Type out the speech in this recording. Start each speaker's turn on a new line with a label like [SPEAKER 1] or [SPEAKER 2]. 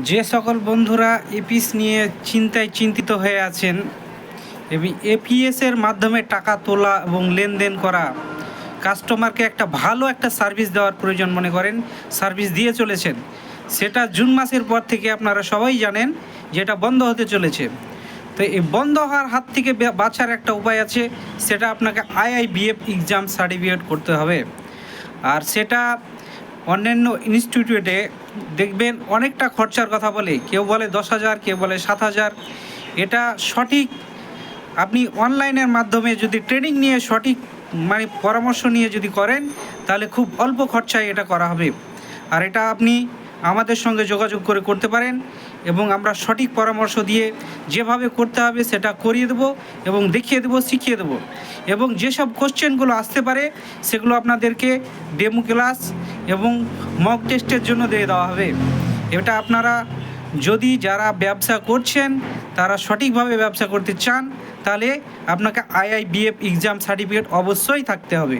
[SPEAKER 1] যে সকল বন্ধুরা এপিএস নিয়ে চিন্তিত হয়ে আছেন এবং এপিএসের মাধ্যমে টাকা তোলা এবং লেনদেন করা, কাস্টমারকে একটা ভালো একটা সার্ভিস দেওয়ার প্রয়োজন মনে করেন, সার্ভিস দিয়ে চলেছেন, সেটা জুন মাসের পর থেকে আপনারা সবাই জানেন যে এটা বন্ধ হতে চলেছে। তো এই বন্ধ হওয়ার হাত থেকে বাঁচার একটা উপায় আছে, সেটা আপনাকে আইআইবিএফ এক্সাম সার্টিফিকেট করতে হবে। আর সেটা অন্যান্য ইনস্টিটিউটে দেখবেন অনেকটা খরচার কথা বলে, কেউ বলে 10,000, কেউ বলে 7,000। এটা সঠিক আপনি অনলাইনের মাধ্যমে যদি ট্রেনিং নিয়ে সঠিক পরামর্শ নিয়ে যদি করেন, তাহলে খুব অল্প খরচায় এটা করা হবে। আর এটা আপনি আমাদের সঙ্গে যোগাযোগ করে করতে পারেন এবং আমরা সঠিক পরামর্শ দিয়ে যেভাবে করতে হবে সেটা করিয়ে দেবো এবং দেখিয়ে দেবো, শিখিয়ে দেবো। এবং যেসব কোশ্চেনগুলো আসতে পারে সেগুলো আপনাদেরকে ডেমো ক্লাস এবং মক টেস্টের জন্য দিয়ে দেওয়া হবে। এটা আপনারা যদি যারা ব্যবসা করছেন, তারা সঠিকভাবে ব্যবসা করতে চান, তাহলে আপনাকে আইআইবিএফ এক্সাম সার্টিফিকেট অবশ্যই থাকতে হবে।